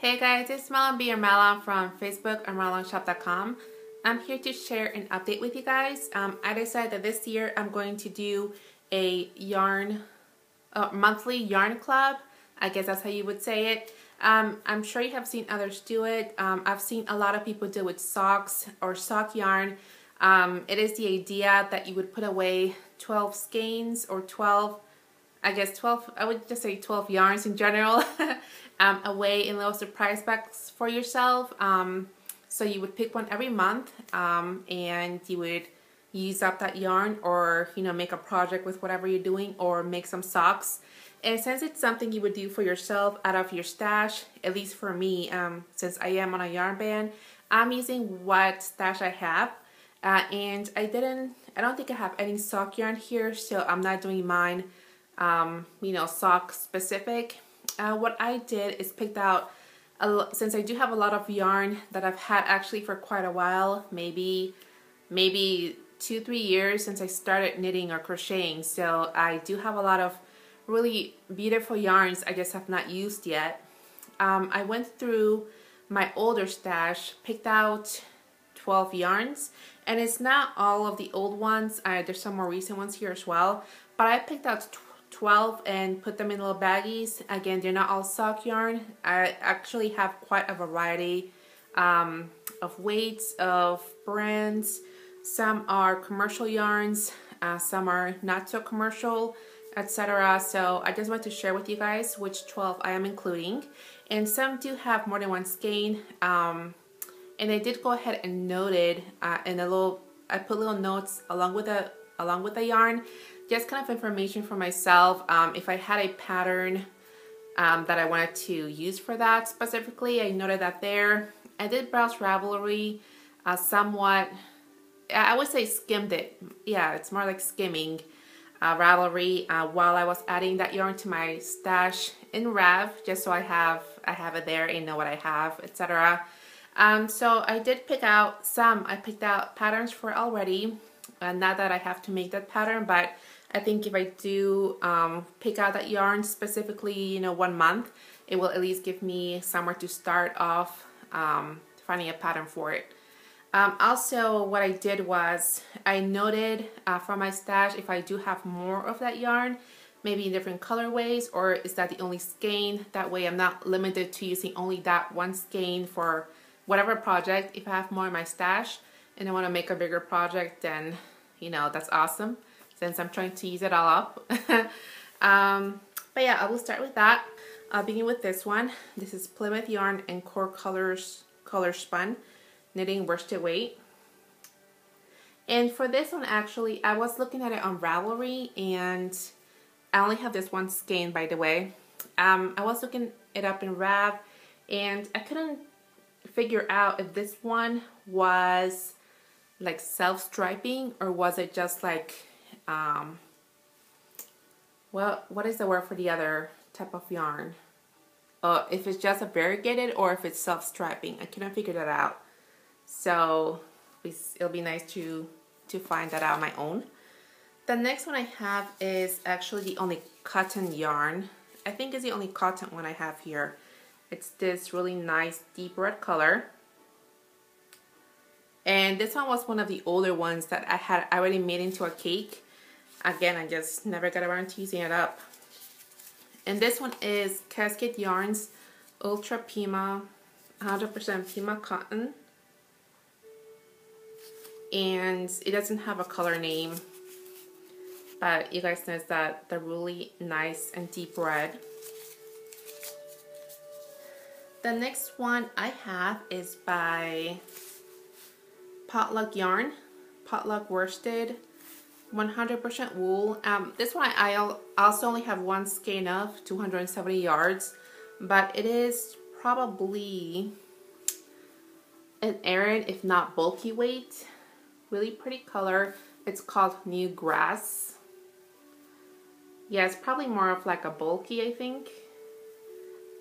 Hey guys, it's Malonb or Malonb from Facebook or MalonShop.com. I'm here to share an update with you guys. I decided that this year I'm going to do a monthly yarn club. I guess that's how you would say it. I'm sure you have seen others do it. I've seen a lot of people do it with socks or sock yarn. It is the idea that you would put away 12 skeins or 12, I guess 12, I would just say 12 yarns in general away in little surprise bags for yourself. So you would pick one every month and you would use up that yarn, or make a project with whatever you're doing, or make some socks. And since it's something you would do for yourself out of your stash, at least for me, since I am on a yarn ban, I'm using what stash I have. And I don't think I have any sock yarn here, so I'm not doing mine sock specific. What I did is picked out, since I do have a lot of yarn that I've had actually for quite a while, maybe 2-3 years since I started knitting or crocheting, so I do have a lot of really beautiful yarns I just have not used yet. I went through my older stash, picked out 12 yarns, and it's not all of the old ones. There's some more recent ones here as well, but I picked out 12 and put them in little baggies. Again, they're not all sock yarn. I actually have quite a variety of weights, of brands. Some are commercial yarns, some are not so commercial, etc. So I just want to share with you guys which 12 I am including. And some do have more than one skein. And I did go ahead and noted I put little notes along with the yarn, just kind of information for myself. If I had a pattern that I wanted to use for that specifically, I noted that there. I did browse Ravelry somewhat. I would say skimmed it. Yeah, it's more like skimming Ravelry while I was adding that yarn to my stash in Rav, just so I have it there and know what I have, etc. So I did pick out some. I picked out patterns for already. Not that I have to make that pattern, but I think if I do pick out that yarn specifically, 1 month, it will at least give me somewhere to start off finding a pattern for it. Also, what I did was I noted from my stash if I do have more of that yarn, maybe in different colorways, or is that the only skein. That way I'm not limited to using only that one skein for whatever project. If I have more in my stash and I want to make a bigger project, then that's awesome, since I'm trying to use it all up. But yeah, I will start with that. I'll begin with this one. This is Plymouth Yarn and Core Colors Color Spun Knitting Worsted Weight. And for this one, actually, I was looking at it on Ravelry, and I only have this one skein, by the way. I was looking it up in Rav, and I couldn't figure out if this one was like self-striping, or was it just like well, what is the word for the other type of yarn? If it's just a variegated or if it's self-striping. I couldn't figure that out, so it'll be nice to find that out on my own. The next one I have is actually the only cotton yarn. I think it's the only cotton one I have here. It's this really nice deep red color. And this one was one of the older ones that I had already made into a cake. Again, I just never got around to using it up. And this one is Cascade Yarns Ultra Pima, 100% Pima cotton. And it doesn't have a color name, but you guys notice that they're really nice and deep red. The next one I have is by Potluck Yarn, Potluck Worsted, 100% wool. This one I also only have one skein of 270 yards, but it is probably an Aran, if not bulky weight. Really pretty color. It's called New Grass. Yeah, it's probably more of like a bulky, I think.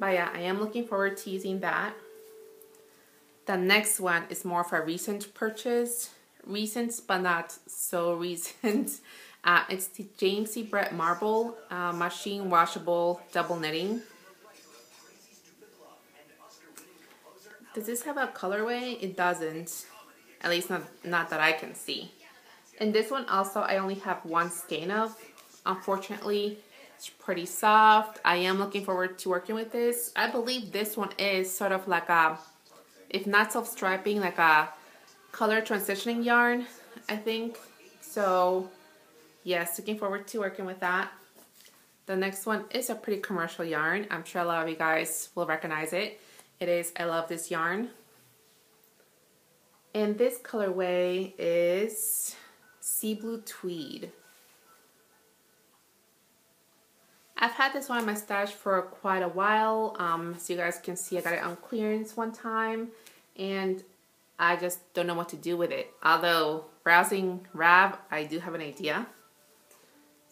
But yeah, I am looking forward to using that. The next one is more of a recent purchase. Recent, but not so recent. It's the James C. Brett Marble Machine Washable Double Knitting. Does this have a colorway? It doesn't. At least not that I can see. And this one also, I only have one skein of. Unfortunately, it's pretty soft. I am looking forward to working with this. I believe this one is sort of like a, if not self-striping, like a color transitioning yarn, I think. So, yes, looking forward to working with that. The next one is a pretty commercial yarn. I'm sure a lot of you guys will recognize it. It is I Love This Yarn. And this colorway is Sea Blue Tweed. I've had this one in my stash for quite a while. So you guys can see I got it on clearance one time. And I just don't know what to do with it. Although browsing Rav, I do have an idea.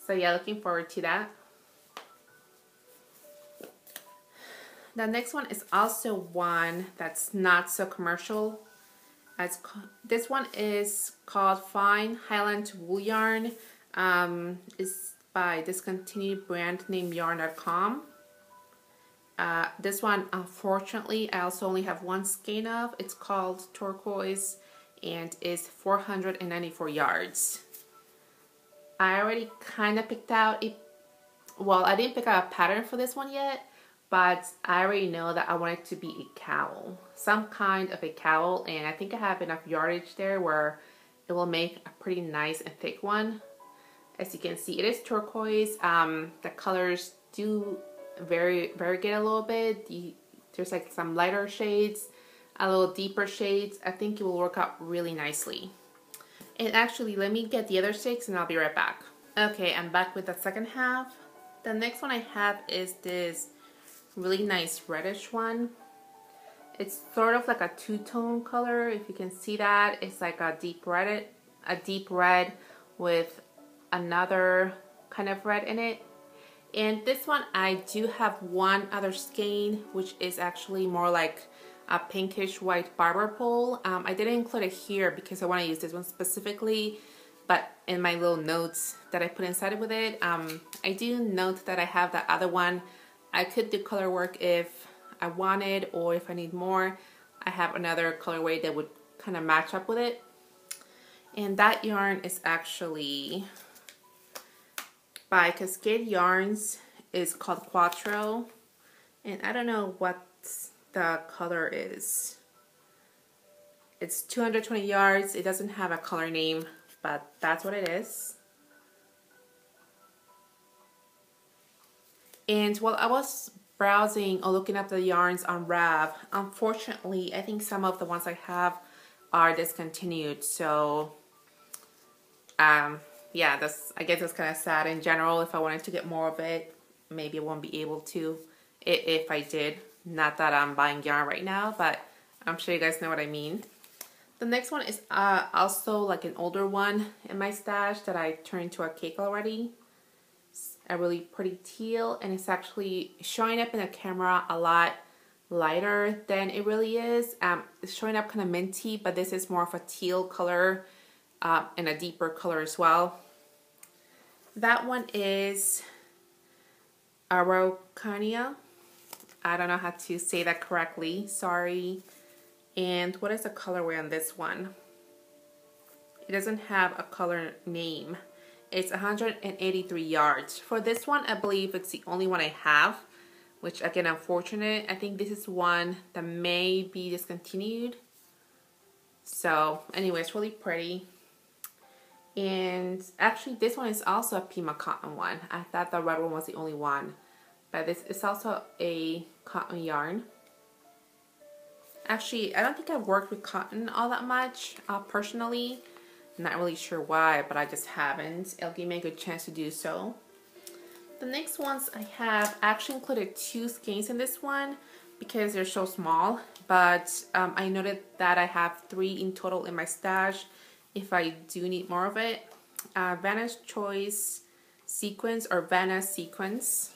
So yeah, looking forward to that. The next one is also one that's not so commercial. This one is called Fine Highland Wool Yarn. It's by discontinued brand named yarn.com. This one, unfortunately, I also only have one skein of. It's called Turquoise and is 494 yards. I already kind of picked out well, I didn't pick out a pattern for this one yet, but I already know that I want it to be a cowl, some kind of a cowl, and I think I have enough yardage there where it will make a pretty nice and thick one. As you can see, it is turquoise. The colors do variegate a little bit. There's like some lighter shades, a little deeper shades. I think it will work out really nicely. And actually, let me get the other 6 and I'll be right back. Okay, I'm back with the second half. The next one I have is this really nice reddish one. It's sort of like a two-tone color, if you can see that. It's like a deep red with another kind of red in it. And this one I do have one other skein, which is actually more like a pinkish white barber pole. I didn't include it here because I want to use this one specifically, but in my little notes that I put inside with it, I do note that I have that other one. I could do color work if I wanted, or if I need more, I have another colorway that would kind of match up with it. And that yarn is actually by Cascade Yarns. Is called Quattro, and I don't know what the color is. It's 220 yards. It doesn't have a color name, but that's what it is. And while I was browsing or looking up the yarns on Rav, unfortunately, I think some of the ones I have are discontinued. So, yeah, I guess that's kind of sad. In general, if I wanted to get more of it, maybe I won't be able to if I did. Not that I'm buying yarn right now, but I'm sure you guys know what I mean. The next one is also like an older one in my stash that I turned into a cake already. It's a really pretty teal, and it's actually showing up in the camera a lot lighter than it really is. It's showing up kind of minty, but this is more of a teal color and a deeper color as well. That one is Araucania. I don't know how to say that correctly, sorry. And what is the colorway on this one? It doesn't have a color name. It's 183 yards. For this one, I believe it's the only one I have, which again, unfortunate. I think this is one that may be discontinued. So anyway, it's really pretty. And actually this one is also a Pima cotton one. I thought the red one was the only one, but this is also a cotton yarn. Actually, I don't think I've worked with cotton all that much personally. Not really sure why, but I just haven't. It'll give me a good chance to do so. The next ones I have actually included 2 skeins in this one because they're so small, but I noted that I have 3 in total in my stash if I do need more of it. Vanna's Choice Sequence or Vanna Sequence.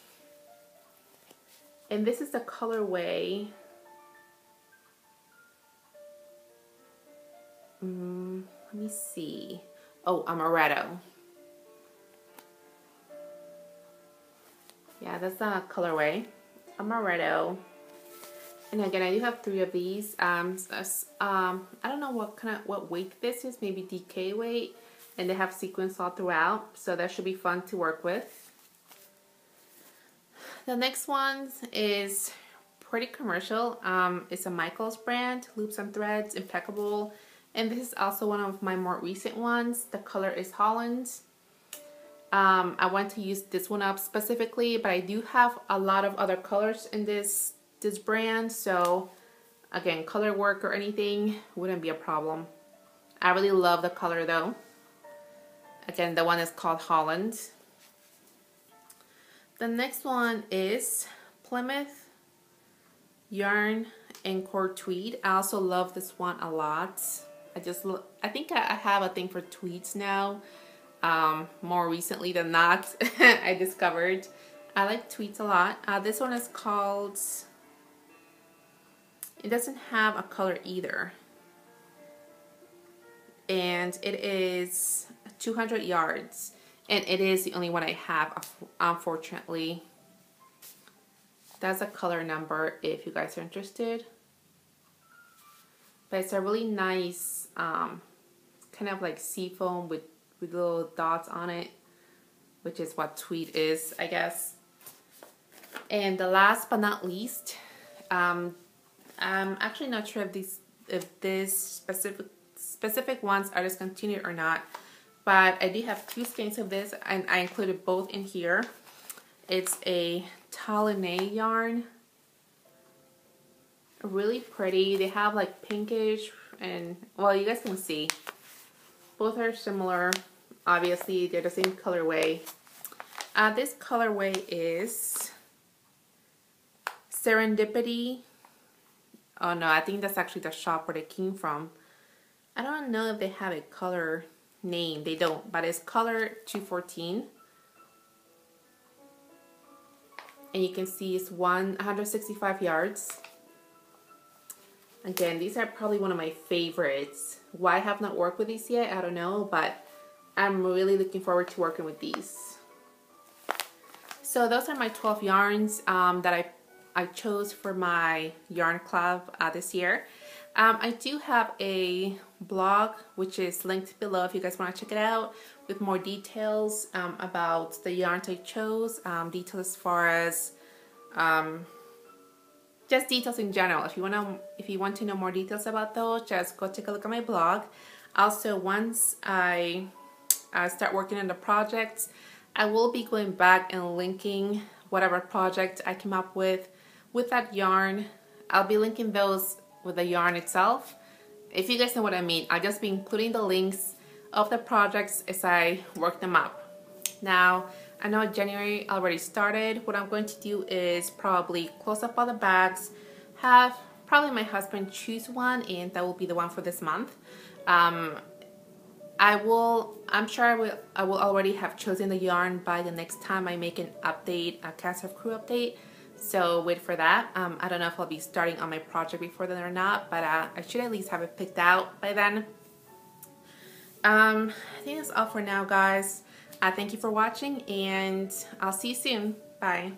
And this is the colorway. Let me see. Oh, Amaretto. Yeah, that's the colorway. Amaretto. And again, I do have 3 of these. I don't know what weight this is, maybe DK weight, and they have sequins all throughout, so that should be fun to work with. The next one is pretty commercial. It's a Michaels brand, Loops and Threads, impeccable, and this is also one of my more recent ones. The color is Holland. I want to use this one up specifically, but I do have a lot of other colors in this brand, so again, color work or anything wouldn't be a problem. I really love the color though. Again, the one is called Holland. The next one is Plymouth Yarn and Core Tweed. I also love this one a lot. I think I have a thing for tweeds now. More recently than not, I discovered. I like tweeds a lot. This one is called, it doesn't have a color either. And it is 200 yards. And it is the only one I have, unfortunately. That's a color number if you guys are interested. But it's a really nice, kind of like seafoam with little dots on it, which is what tweed is, I guess. And the last but not least, I'm actually not sure if these specific ones are discontinued or not, but I do have 2 skeins of this, and I included both in here. It's a Talonay yarn, really pretty. They have like pinkish and, well, you guys can see both are similar. Obviously, they're the same colorway. This colorway is Serendipity. Oh no, I think that's actually the shop where they came from. I don't know if they have a color name. They don't, but it's color 214. And you can see it's 165 yards. Again, these are probably one of my favorites. Why I have not worked with these yet, I don't know, but I'm really looking forward to working with these. So those are my 12 yarns that I chose for my yarn club this year. I do have a blog which is linked below if you guys want to check it out, with more details about the yarns I chose, details as far as just details in general. If you want to know more details about those, just go take a look at my blog. Also, once I start working on the projects, I will be going back and linking whatever project I came up with that yarn. I'll be linking those with the yarn itself. If you guys know what I mean, I'll just be including the links of the projects as I work them up. Now, I know January already started. What I'm going to do is probably close up all the bags, have probably my husband choose one, and that will be the one for this month. I'm sure I will already have chosen the yarn by the next time I make an update, a Cast of Crew update. So wait for that. I don't know if I'll be starting on my project before then or not, but I should at least have it picked out by then. I think that's all for now, guys. Thank you for watching, and I'll see you soon. Bye.